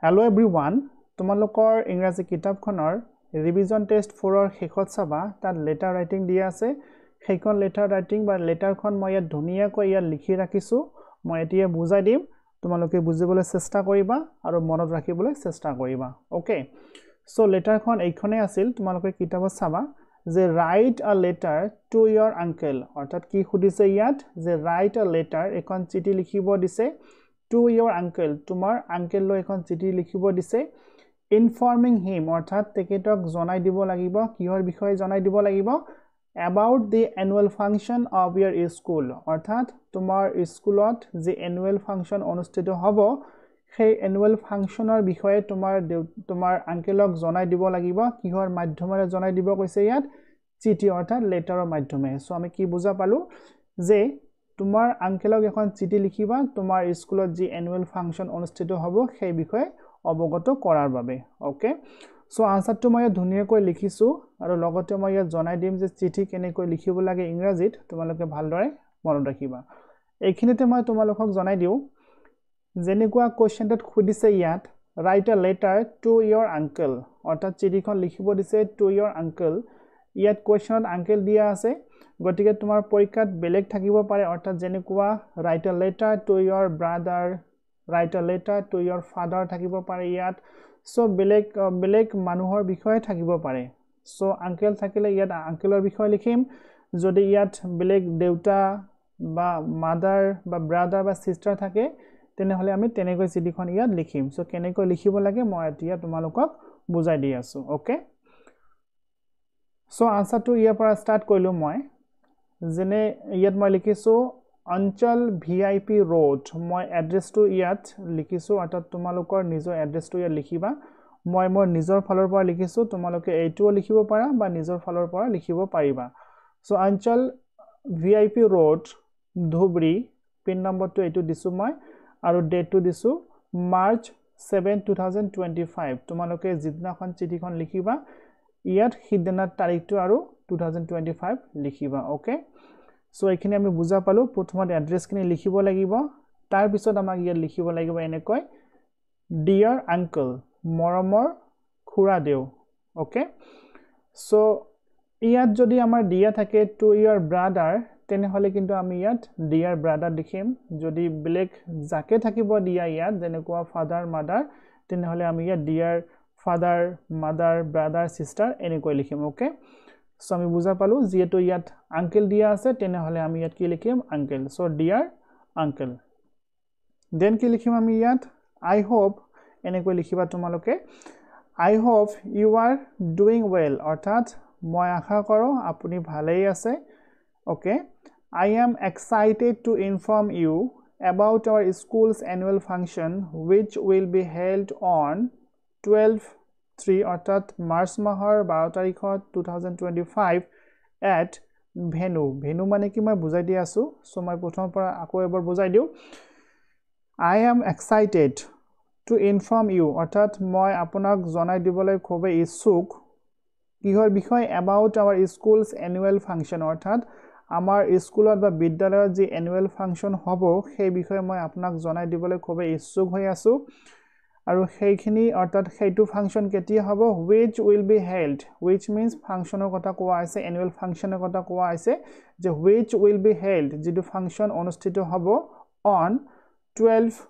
Hello everyone, তোমালোকৰ ইংৰাজী কিতাপখনৰ ৰিভিজন টেষ্ট 4 ৰ শেষত চাবা তাত লেটাৰ ৰাইটিং দিয়া আছে সেইখন লেটাৰ ৰাইটিং বা লেটাৰখন মই ইয়াত ধুনীয়াকৈ ইয়াত লিখি ৰাখিছো মই এতিয়া বুজাই দিম তোমালোকে বুজিবলৈ চেষ্টা কৰিবা আৰু মনত ৰাখিবলৈ চেষ্টা কৰিবা ওকে সো লেটাৰখন এইখনে আছিল তোমালোকে কিতাপত চাবা যে write a letter to your uncle অৰ্থাৎ কি খুদিছে ইয়াত যে write a letter এখন চিঠি লিখিব দিছে to your uncle তোমার uncle lo এখন চিঠি লিখিব দিছে informing him অর্থাৎ তেকেটক জনাই দিব লাগিব কিহৰ বিষয়ে জনাই দিব লাগিব about the annual function of your school অর্থাৎ তোমার স্কুলত যে annual function অনুষ্ঠিত হ'ব সেই annual functionৰ বিষয়ে তোমাৰ uncle-ক জনাই দিব লাগিব কিহৰ মাধ্যমেৰে জনাই দিব কৈছে ইয়াত চিঠি অৰ্থাৎ লেটাৰৰ মাধ্যমে সো আমি কি বুজা পালো যে তোমাৰ আঙ্কেলক এখন চিঠি লিখিবা তোমাৰ স্কুলত যি এনুৱেল ফাংচন অনুষ্ঠিত হ'ব সেই বিষয়ে অৱগত কৰাৰ বাবে ওকে সো আনসাৰটো মই ধুনীয়াকৈ লিখিছো আৰু লগতে মই জনাই দিম যে চিঠি কেনেকৈ লিখিব লাগে ইংৰাজীত তোমালোকে ভালদৰে মনত ৰাখিবা এইখিনিতে মই তোমালোকক জনাই দিও যেনেকুৱা কোৱেশ্চনটোত খুদিছে ইয়াত write a letter to your uncle অৰ্থাৎ চিঠিখন লিখিব দিছে to your uncle ইয়াত কোৱেশ্চনত আঙ্কেল দিয়া আছে গটিকে তোমাৰ পৰীক্ষাত বেলেগ থাকিব পাৰে অৰ্থাৎ যেনেকুৱা write a letter to your brother write a letter to your father থাকিব পাৰে ইয়াত সো বেলেগ মানুহৰ বিষয়ে থাকিব পাৰে সো আঙ্কেল থাকিলে ইয়াত আঙ্কেলৰ বিষয়ে লিখিম যদি ইয়াত বেলেগ দেউতা বা মাদাৰ বা ব্ৰাদাৰ বা সিস্টাৰ থাকে তেনেহলে আমি তেনেকৈ চিঠিখন ইয়াত লিখিম সো কেনেকৈ লিখিব লাগে মই এতিয়া তোমালোকক বুজাই দি আছো ওকে সো আনসাৰটো ইয়াৰ পৰা ষ্টাৰ্ট কৰিলো মই যেনে ইয়াত মই লিখিছো অঞ্চল ভিআইপি ৰোড মই এড্ৰেছটো ইয়াত লিখিছো অৰ্থাৎ তোমালোকৰ নিজৰ এড্ৰেছটো ইয়াত লিখিবা মই মোৰ নিজৰ ফালৰ পৰা লিখিছো তোমালোকে এইটোও লিখিব পাৰা বা নিজৰ ফালৰ পৰা লিখিব পাৰিবা সো অঞ্চল ভিআইপি ৰোড ধুবৰী পিন নম্বৰটো এইটো দিছো মই আৰু ডেটটো দিছো মাৰ্চ 7 2025 তোমালোকে যিদিনাখন চিঠিখন লিখিবা ইয়াত সিদিনাৰ তাৰিখটো আৰু 2025 লিখিবা ওকে সো এইখিনি আমি বুজা পালো প্ৰথমতে এড্ৰেছখিনি লিখিব লাগিব তাৰ পিছত আমাক ইয়াত লিখিব লাগিব এনেকৈ ডিয়াৰ আঙ্কেল মৰমৰ খুৰা দেউ ওকে সো ইয়াত যদি আমাৰ দিয়া থাকে টু ইয়ৰ ব্ৰাদাৰ তেনেহলে কিন্তু আমি ইয়াত ডিয়াৰ ব্ৰাদাৰ লিখিম যদি বেলেগ যাকে থাকিব দিয়া ইয়াত যেনেকুৱা ফাদাৰ মাদাৰ তেনেহলে আমি ইয়াত ডিয়াৰ ফাদাৰ মাদাৰ ব্ৰাদাৰ সিস্টাৰ এনেকৈ লিখিম ওকে সো আমি বুজা পালো যেটো ইয়াত আঙ্কেল দিয়া আছে তেনেহলে আমি ইয়াত কি লিখিম uncle so dear uncle then কি লিখিম আমি ইয়াত আই হোপ এনেকৈ লিখিবা তোমালোকে I hope you are doing well অৰ্থাৎ মই আশা কৰো আপুনি ভালেই আছে okay I am excited to inform you about our school's annual function which will be held on 12/3 অর্থাৎ মার্চ মাহৰ 12 তাৰিখত 2025 at ভেনু মানে কি মই বুজাই দি আছো সো মই প্ৰথমৰ পৰা আকৌ এবাৰ বুজাই দিও I am excited to inform you অৰ্থাৎ মই আপোনাক জনাই দিবলৈ খুব ইচ্ছুক কিহৰ বিষয় about our school's annual function অৰ্থাৎ আমাৰ স্কুলত বা বিদ্যালয়ত যি এনুৱেল ফাংচন হ'ব সেই বিষয়ে মই আপোনাক জনাই দিবলৈ খুব ইচ্ছুক হৈ আছো আৰু সেইখিনি অৰ্থাৎ সেইটো ফাংচন কেতিয়া হ'ব which will be held which means ফাংচনৰ কথা কোৱা আছে এনুৱেল ফাংচনৰ কথা কোৱা আছে যে which will be held যেটো ফাংচন অনুষ্ঠিত হ'ব on 12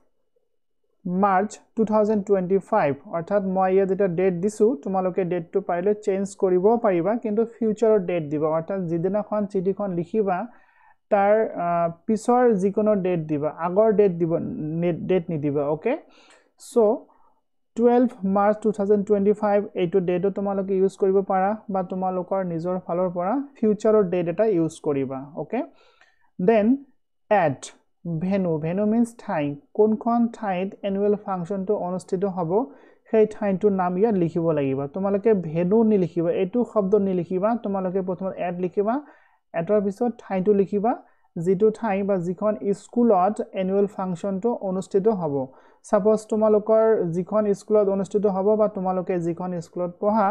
মাৰ্চ 2025 অৰ্থাৎ মই ইয়াত এটা ডেট দিছো তোমালোকে ডেটটো পাৰিলে চেঞ্জ কৰিব পাৰিবা কিন্তু ফিউচাৰৰ ডেট দিবা অৰ্থাৎ যিদিনাখন চিঠিখন লিখিবা তাৰ পিছৰ যিকোনো ডেট দিবা আগৰ ডেট দিব ডেট নিদিবা ওকে সো 12 মাৰ্চ 2025 এইটো ডেটটো তোমালোকে ইউজ কৰিব পাৰা বা তোমালোকৰ নিজৰ ফালৰ পৰা ফিউচাৰৰ ডেট এটা ইউজ কৰিবা okay then at venue means ঠাই কোনখন ঠাইত এনুৱেল ফাংচনটো অনুষ্ঠিত হ'ব সেই ঠাইটোৰ নাম ইয়াত লিখিব লাগিব তোমালোকে ভেনু নিলিখিবা এইটো শব্দ নিলিখিবা তোমালোকে প্ৰথমে এড লিখিবা এটৰ পিছত ঠাইটো লিখিবা যিটো ঠাই বা যিখন স্কুলত এনুৱেল ফাংচনটো অনুষ্ঠিত হ'ব সাপোজ তোমালোকৰ যিখন স্কুলত অনুষ্ঠিত হ'ব বা তোমালোকে যিখন স্কুলত পঢ়া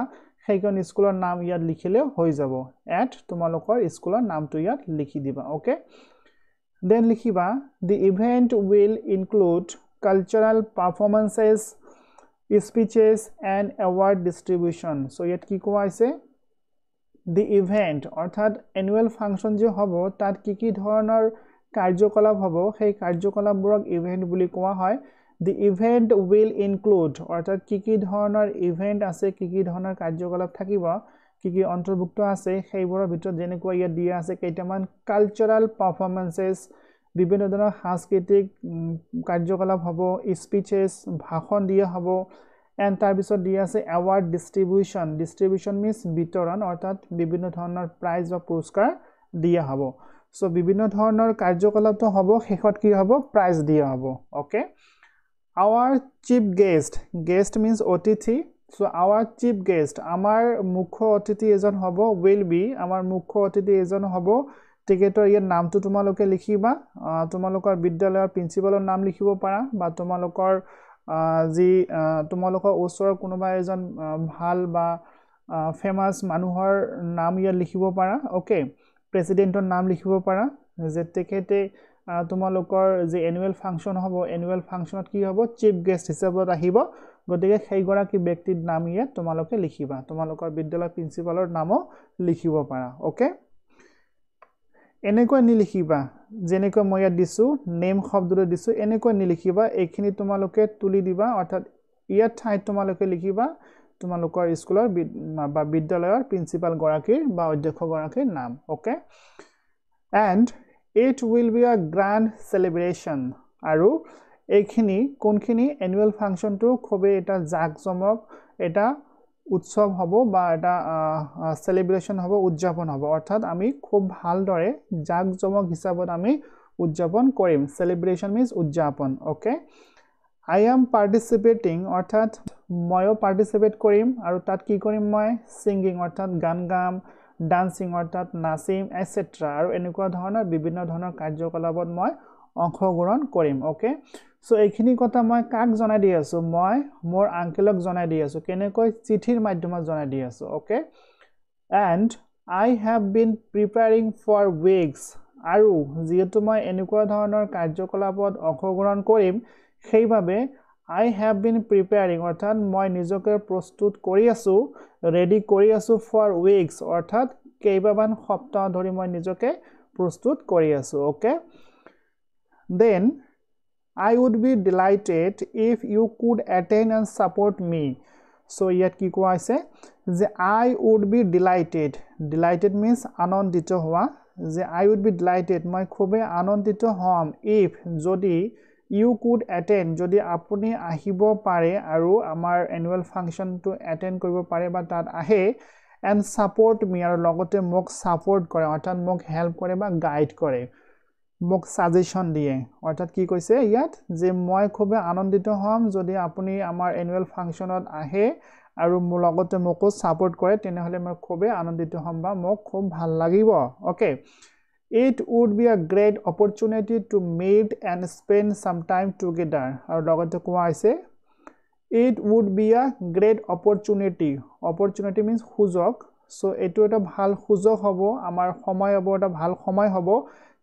সেইখন স্কুলৰ নাম ইয়াত লিখিলে হৈ যাব এট তোমালোকৰ স্কুলৰ নামটো ইয়াত লিখি দিবা okay Then likhiba the event will include cultural performances speeches and award distribution. So yet ki kowa aise the event অর্থাৎ annual function যে হবো তাত কি ধৰণৰ কাৰ্যকলাপ হবো সেই কাৰ্যকলাপবোৰক ইভেন্ট বুলি কোৱা হয় the event will include অৰ্থাৎ কি ধৰণৰ ইভেন্ট আছে কি ধৰণৰ কাৰ্যকলাপ থাকিব কি অন্তৰ্ভুক্ত আছে সেইবোৰৰ ভিতৰত যেনেকুৱা ইয়াত দিয়া আছে কেইটামান কালচাৰাল পাৰফৰমেন্সেস বিভিন্ন ধৰণৰ সাংস্কৃতিক কাৰ্যকলাপ হবো স্পিচেস ভাষণ দিয়া হবো and তাৰ পিছত দিয়া আছে award distribution means বিতৰণ অৰ্থাৎ বিভিন্ন ধৰণৰ প্ৰাইজ বা পুৰস্কাৰ দিয়া হ'ব সো বিভিন্ন ধৰণৰ কাৰ্যকলাপটো হ'ব শেষত কি হ'ব প্ৰাইজ দিয়া হ'ব okay our chief guest means অতিথি so our chief guest আমাৰ মুখ্য অতিথি এজন হ'ব will be আমাৰ মুখ্য অতিথি এজন হ'ব টিকেটৰ ইয়াৰ নামটো তোমালোকে লিখিবা তোমালোকৰ বিদ্যালয়ৰ প্ৰিন্সিপালৰ নাম লিখিব পাৰা বা তোমালোকৰ যি তোমালোকৰ ওচৰৰ কোনোবা এজন ভাল বা ফেমাস মানুহৰ নাম ইয়াত লিখিব পাৰা ওকে প্ৰেসিডেন্টৰ নাম লিখিব পাৰা যে তেখেতে তোমালোকৰ যে এনুৱেল ফাংচন হ'ব এনুৱেল ফাংচনত কি হ'ব চিফ গেষ্ট হিচাপত আহিব গতিকে সেই গৰাকী ব্যক্তিৰ নাম ইয়াত তোমালোকে লিখিবা তোমালোকৰ বিদ্যালয়ৰ প্ৰিন্সিপালৰ নামও লিখিব পাৰা ওকে এনেকৈ নিলিখিবা যেনেকৈ মই ইয়াত দিছো নেম শব্দটো দিছো এনেকৈ নিলিখিবা এইখিনি তোমালোকে তুলি দিবা অৰ্থাৎ ইয়াত ঠাইত তোমালোকে লিখিবা তোমালোকৰ স্কুলৰ বা বিদ্যালয়ৰ প্ৰিন্সিপাল গৰাকীৰ বা অধ্যক্ষ গৰাকীৰ নাম okay and it will be a grand celebration আৰু এইখিনি কোনখিনি এনুৱেল ফাংচনটো খুবেই এটা জাকজমক এটা উৎসৱ হ'ব বা এটা সেলিব্ৰেশন হ'ব উদযাপন হ'ব অৰ্থাৎ আমি খুব ভালদৰে জাকজমক হিচাপত আমি উদযাপন কৰিম সেলিব্ৰেশন মিন্স উদযাপন ওকে I am participating অৰ্থাৎ ময়ো পাৰ্টিসিপেট কৰিম আৰু তাত কি কৰিম মই সিঙ্গিং অৰ্থাৎ গান গাম ডান্সিং অৰ্থাৎ নাচিম এটসেট্ৰা আৰু এনেকুৱা ধৰণৰ বিভিন্ন ধৰণৰ কাৰ্যকলাপত মই অংশগ্ৰহণ কৰিম ওকে সো এইখিনি কথা মই কাক জনাই দি আছো মই মোৰ আঙ্কেলক জনাই দি আছো কেনেকৈ চিঠিৰ মাধ্যমত জনাই দি আছো okay and I have been preparing for weeks আৰু যেহেতু মই এনেকুৱা ধৰণৰ কাৰ্যকলাপত অংশগ্ৰহণ কৰিম সেইভাবে I have been preparing অৰ্থাৎ মই নিজকে প্ৰস্তুত কৰি আছো ৰেডি কৰি আছো for weeks অৰ্থাৎ কেইবামান সপ্তাহ ধৰি মই নিজকে প্ৰস্তুত কৰি আছো okay then I would be delighted if you could attend and support me so ইয়াত কি কোৱা আছে যে I would be delighted means আনন্দিত হোৱা যে I would be delighted মই খুবেই আনন্দিত হ'ম if যদি you could attend যদি আপুনি আহিব পাৰে আৰু আমাৰ এনুৱেল ফাংচনটো এটেন্ড কৰিব পাৰে বা তাত আহে and support me আৰু লগতে মোক সাপোৰ্ট কৰে অৰ্থাৎ মোক হেল্প কৰে বা গাইড কৰে মোক সাজেশন দিয়ে অৰ্থাৎ কি কৈছে ইয়াত যে মই খুবেই আনন্দিত হ'ম যদি আপুনি আমাৰ এনুৱেল ফাংচনত আহে আৰু মোৰ লগতে মোকো সাপোৰ্ট কৰে তেনেহলে মই খুবেই আনন্দিত হ'ম বা মোক খুব ভাল লাগিব okay It would be a great opportunity to meet and spend some time together. আৰু লগতে কোৱা আছে It would be a great opportunity. Opportunity means সুযোগ. So এটো এটা ভাল সুযোগ হ'ব আমাৰ সময় হ'ব এটা ভাল সময় হ'ব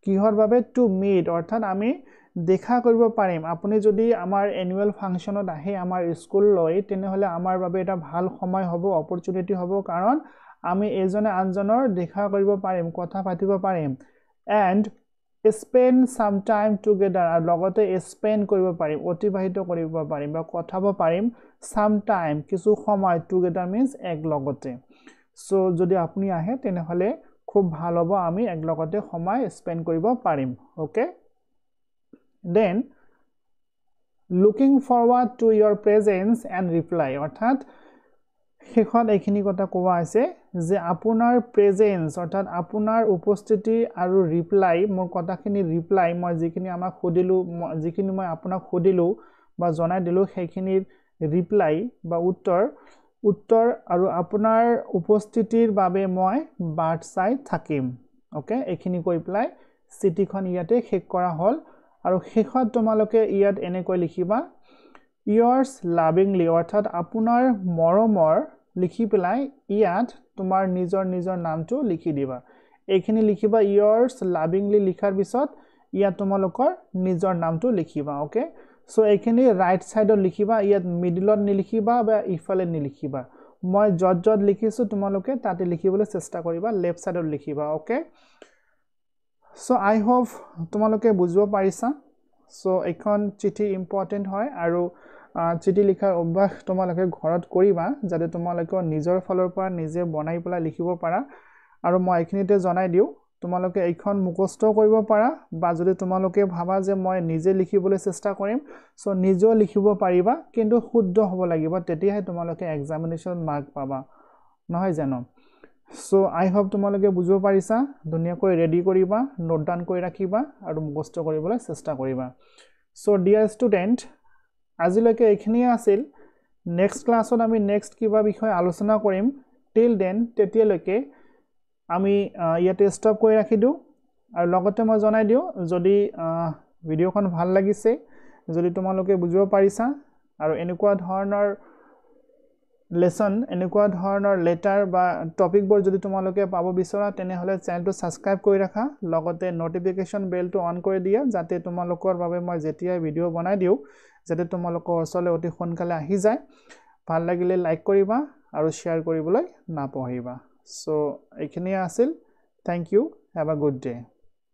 কিহৰ বাবে to meet অৰ্থাৎ আমি দেখা কৰিব পাৰিম আপুনি যদি আমাৰ এনুৱেল ফাংচনত আহে আমাৰ স্কুললৈ তেনেহলে আমাৰ বাবে এটা ভাল সময় হ'ব opportunity হ'ব কাৰণ আমি এজনে আনজনৰ দেখা কৰিব পাৰিম কথা পাতিব পাৰিম and spend some time together আৰু লগতে spend কৰিব পাৰিম অতিবাহিত কৰিব পাৰিম বা কথাব পাৰিম some time কিছু সময় together means এক লগতে so যদি আপুনি আহে তেনেহলে খুব ভাল হ'ব আমি এক লগতে সময় spend কৰিব পাৰিম okay then looking forward to your presence and reply অৰ্থাৎ শেষত এইখিনি কথা কোৱা আছে যে আপোনাৰ প্ৰেজেন্স অৰ্থাৎ আপোনাৰ উপস্থিতি আৰু ৰিপ্লাই মোৰ কথাখিনি ৰিপ্লাই মই যিখিনি আমাক খুদিলো যিখিনি মই আপোনাক খুদিলো বা জনাই দিলো সেইখিনিৰ ৰিপ্লাই বা উত্তৰ আৰু আপোনাৰ উপস্থিতিৰ বাবে মই বাট চাই থাকিম ওকে এইখিনি কৈ প্লাই চিঠিখন ইয়াতে শেষ কৰা হল আৰু শেষত তোমালোকে ইয়াত এনেকৈ লিখিবা yours lovingly অৰ্থাৎ আপোনাৰ মৰমৰ লিখি পেলাই ইয়াত তোমাৰ নিজৰ নামটো লিখি দিবা এইখিনি লিখিবা yours lovingly লিখাৰ পিছত ইয়াত তোমালোকৰ নিজৰ নামটো লিখিবা ওকে সো এইখিনি ৰাইট সাইডত লিখিবা ইয়াত মিডলত নিলিখিবা বা ইফালে নিলিখিবা মই যত লিখিছো তোমালোকে তাতে লিখিবলৈ চেষ্টা কৰিবা লেফট সাইডত লিখিবা ওকে সো আই হোপ তোমালোকে বুজিব পাৰিছা সো এখন চিঠি ইম্পৰ্টেন্ট হয় আৰু চিঠি লিখাৰ অভ্যাস তোমালোকে ঘৰত কৰিবা যাতে তোমালোকে নিজৰ ফালৰ পৰা নিজে বনাই পেলাই লিখিব পাৰা আৰু মই এইখিনিতে জনাই দিও তোমালোকে এইখন মুখস্থ কৰিব পাৰা বা যদি তোমালোকে ভাবা যে মই নিজে লিখিবলৈ চেষ্টা কৰিম সো নিজে লিখিব পাৰিবা কিন্তু শুদ্ধ হ'ব লাগিব তেতিয়াহে তোমালোকে এক্সামিনেশন মাৰ্ক পাবা নহয় জানো সো আই হোপ তোমালোকে বুজিব পাৰিছা ধুনীয়াকৈ ৰেডি কৰিবা নোট ডাউন কৰি ৰাখিবা আৰু মুখস্থ কৰিবলৈ চেষ্টা কৰিবা সো ডিয়াৰ ষ্টুডেন্ট আজিলৈকে এইখিনিয়ে আছিল নেক্সট ক্লাছত আমি নেক্সট কিবা বিষয় আলোচনা কৰিম টিল দেন তেতিয়ালৈকে আমি ইয়াতে ষ্টপ কৰি ৰাখি দিও আৰু লগতে মই জনাই দিও যদি ভিডিওখন ভাল লাগিছে যদি তোমালোকে বুজিব পাৰিছা আৰু এনেকুৱা ধৰণৰ লেসন এনেকুৱা ধৰণৰ লেটাৰ বা টপিকবোৰ যদি তোমালোকে পাব বিচৰা তেনে হলে চেনেলটো সাবস্ক্ৰাইব কৰি ৰাখা লগতে নটিফিকেশন বেলটো অন কৰি দিয়া যাতে তোমালোকৰ বাবে মই যেতিয়া ভিডিও বনাই দিও যাতে তোমালোকৰ ওচৰলৈ অতি সোনকালে আহি যায় ভাল লাগিলে লাইক কৰিবা আৰু শেয়াৰ কৰিবলৈ নাপাহৰিবা সো এইখিনিয়ে আছিল thank you have a good day